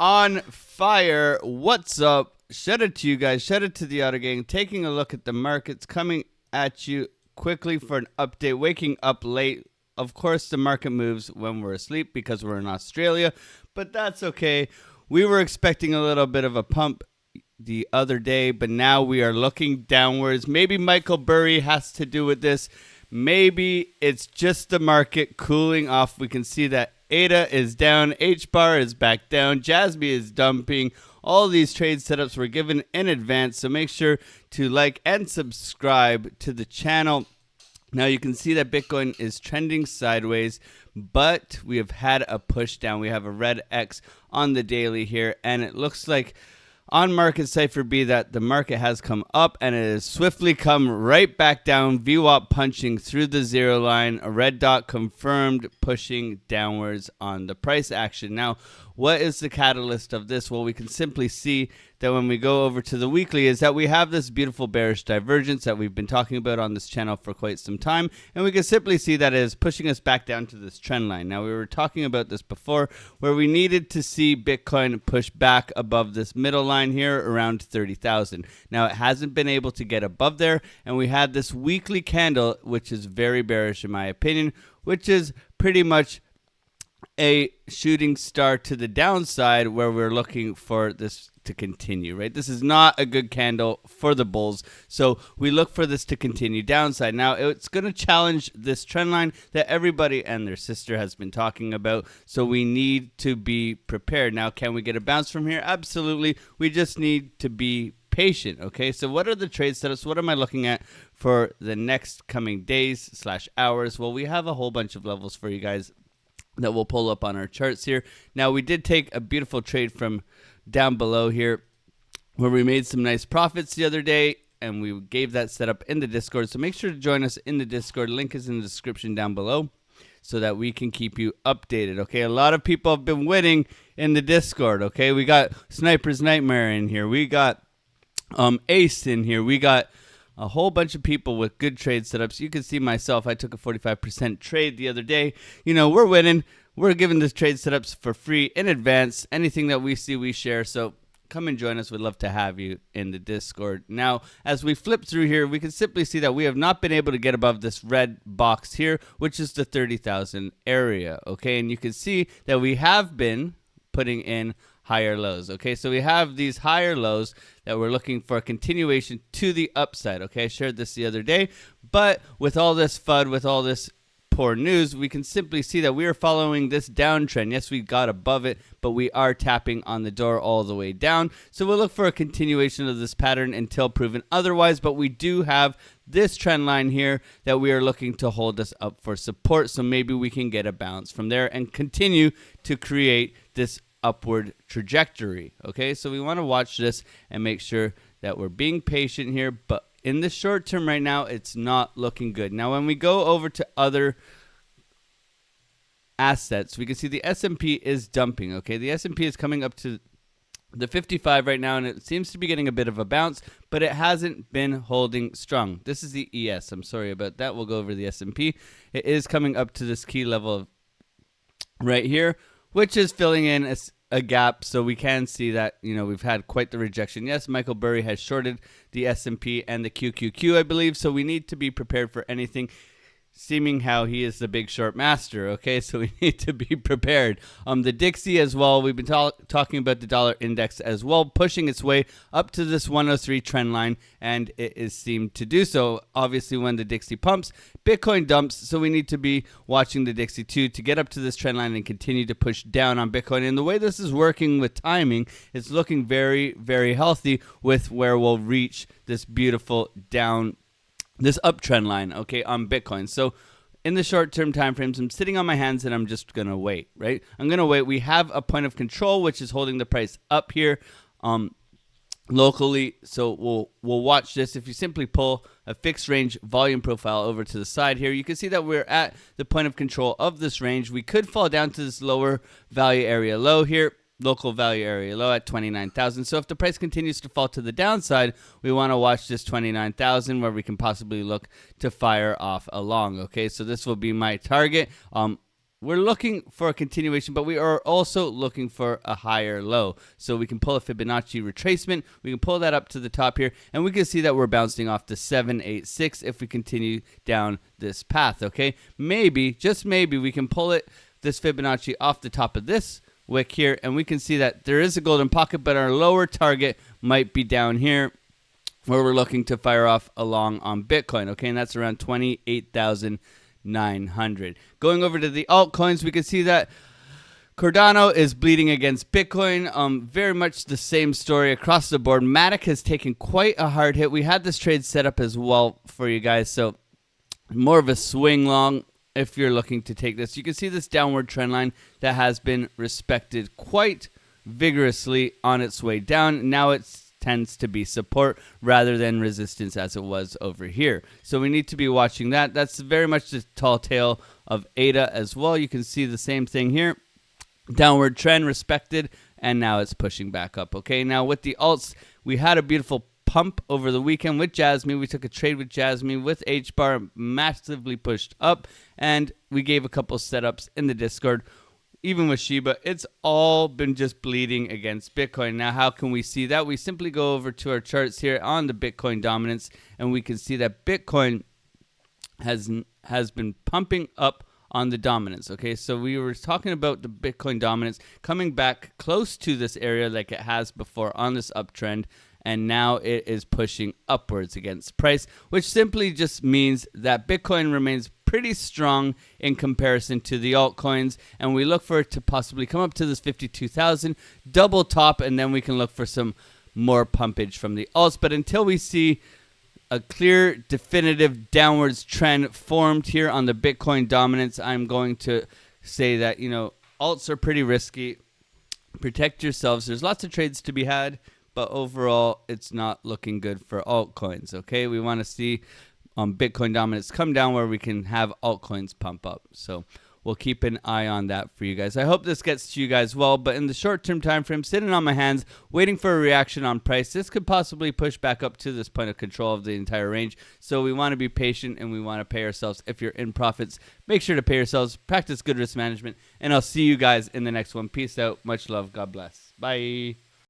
on fire. What's up? Shout out to you guys. Shout out to the Auto Gang. Taking a look at the markets, coming at you quickly for an update. Waking up late. Of course, the market moves when we're asleep because we're in Australia, but that's okay. We were expecting a little bit of a pump the other day, but now we are looking downwards. Maybe Michael Burry has to do with this. Maybe it's just the market cooling off. We can see that ADA is down, H-bar is back down, JASB is dumping. All these trade setups were given in advance, so make sure to like and subscribe to the channel. Now you can see that Bitcoin is trending sideways, but we have had a push down. We have a red X on the daily here, and it looks like on market Cipher B that the market has come up and it has swiftly come right back down. VWAP punching through the zero line, a red dot confirmed, pushing downwards on the price action. Now, what is the catalyst of this? Well, we can simply see that when we go over to the weekly is that we have this beautiful bearish divergence that we've been talking about on this channel for quite some time. And we can simply see that it is pushing us back down to this trend line. Now, we were talking about this before where we needed to see Bitcoin push back above this middle line here around 30,000. Now, it hasn't been able to get above there. And we had this weekly candle, which is very bearish in my opinion, which is pretty much a shooting star to the downside where we're looking for this to continue, right? This is not a good candle for the bulls. So we look for this to continue downside. Now it's going to challenge this trend line that everybody and their sister has been talking about. So we need to be prepared. Now, can we get a bounce from here? Absolutely. We just need to be patient. Okay. So what are the trade setups? What am I looking at for the next coming days / hours? Well, we have a whole bunch of levels for you guys that we'll pull up on our charts here. Now, we did take a beautiful trade from down below here where we made some nice profits the other day, and we gave that setup in the Discord. So make sure to join us in the Discord. Link is in the description down below so that we can keep you updated. Okay, a lot of people have been winning in the Discord. Okay, we got Sniper's Nightmare in here. We got Ace in here. We got a whole bunch of people with good trade setups. You can see myself, I took a 45% trade the other day. You know, we're winning. We're giving this trade setups for free in advance. Anything that we see, we share. So come and join us. We'd love to have you in the Discord. Now, as we flip through here, we can simply see that we have not been able to get above this red box here, which is the 30,000 area. Okay, and you can see that we have been putting in higher lows. Okay, so we have these higher lows that we're looking for a continuation to the upside. Okay, I shared this the other day, but with all this FUD, with all this poor news, we can simply see that we are following this downtrend. Yes, we got above it, but we are tapping on the door all the way down. So we'll look for a continuation of this pattern until proven otherwise, but we do have this trend line here that we are looking to hold us up for support. So maybe we can get a bounce from there and continue to create this upward trajectory. Okay, so we want to watch this and make sure that we're being patient here, but in the short term right now, it's not looking good. Now, when we go over to other assets, we can see the S&P is dumping. Okay, the S&P is coming up to the 55 right now, and it seems to be getting a bit of a bounce, but it hasn't been holding strong. This is the ES. I'm sorry about that. We'll go over the S&P. It is coming up to this key level right here, which is filling in a gap, so we can see that, you know, we've had quite the rejection. Yes, Michael Burry has shorted the S&P and the QQQ, I believe, so we need to be prepared for anything, seeming how he is the big short master. Okay, so we need to be prepared. The Dixie as well, we've been talking about the dollar index as well, pushing its way up to this 103 trend line, and it is seemed to do so. Obviously, when the Dixie pumps, Bitcoin dumps, so we need to be watching the Dixie too to get up to this trend line and continue to push down on Bitcoin. And the way this is working with timing, it's looking very, very healthy with where we'll reach this beautiful down, this uptrend line, okay, on Bitcoin. So in the short-term time frames, I'm sitting on my hands and I'm just going to wait, right? I'm going to wait. We have a point of control, which is holding the price up here locally. So we'll watch this. If you simply pull a fixed range volume profile over to the side here, you can see that we're at the point of control of this range. We could fall down to this lower value area low here. Local value area low at 29,000. So if the price continues to fall to the downside, we want to watch this 29,000 where we can possibly look to fire off along. Okay, so this will be my target. we're looking for a continuation, but we are also looking for a higher low. So we can pull a Fibonacci retracement. We can pull that up to the top here, and we can see that we're bouncing off the 786 if we continue down this path, okay? Maybe, just maybe, we can pull this Fibonacci off the top of this wick here, and we can see that there is a golden pocket, but our lower target might be down here where we're looking to fire off along on Bitcoin, okay? And that's around 28,900. Going over to the altcoins, we can see that Cardano is bleeding against Bitcoin. Very much the same story across the board. Matic has taken quite a hard hit. We had this trade set up as well for you guys, so more of a swing long if you're looking to take this. You can see this downward trend line that has been respected quite vigorously on its way down. Now it tends to be support rather than resistance as it was over here. So we need to be watching that. That's very much the tall tale of ADA as well. You can see the same thing here. Downward trend respected, and now it's pushing back up. Okay, now with the alts, we had a beautiful pump over the weekend with Jasmine. We took a trade with Jasmine with H-bar, massively pushed up, and we gave a couple setups in the Discord. Even with Shiba, it's all been just bleeding against Bitcoin. Now, how can we see that? We simply go over to our charts here on the Bitcoin dominance, and we can see that Bitcoin has been pumping up on the dominance. Okay, so we were talking about the Bitcoin dominance coming back close to this area like it has before on this uptrend, and now it is pushing upwards against price, which simply just means that Bitcoin remains pretty strong in comparison to the altcoins, and we look for it to possibly come up to this 52,000, double top, and then we can look for some more pumpage from the alts. But until we see a clear, definitive downwards trend formed here on the Bitcoin dominance, I'm going to say that, alts are pretty risky. Protect yourselves. There's lots of trades to be had, but overall, it's not looking good for altcoins, okay? We want to see Bitcoin dominance come down where we can have altcoins pump up. So we'll keep an eye on that for you guys. I hope this gets to you guys well, but in the short-term time frame, sitting on my hands, waiting for a reaction on price, this could possibly push back up to this point of control of the entire range. So we want to be patient, and we want to pay ourselves. If you're in profits, make sure to pay yourselves, practice good risk management, and I'll see you guys in the next one. Peace out. Much love. God bless. Bye.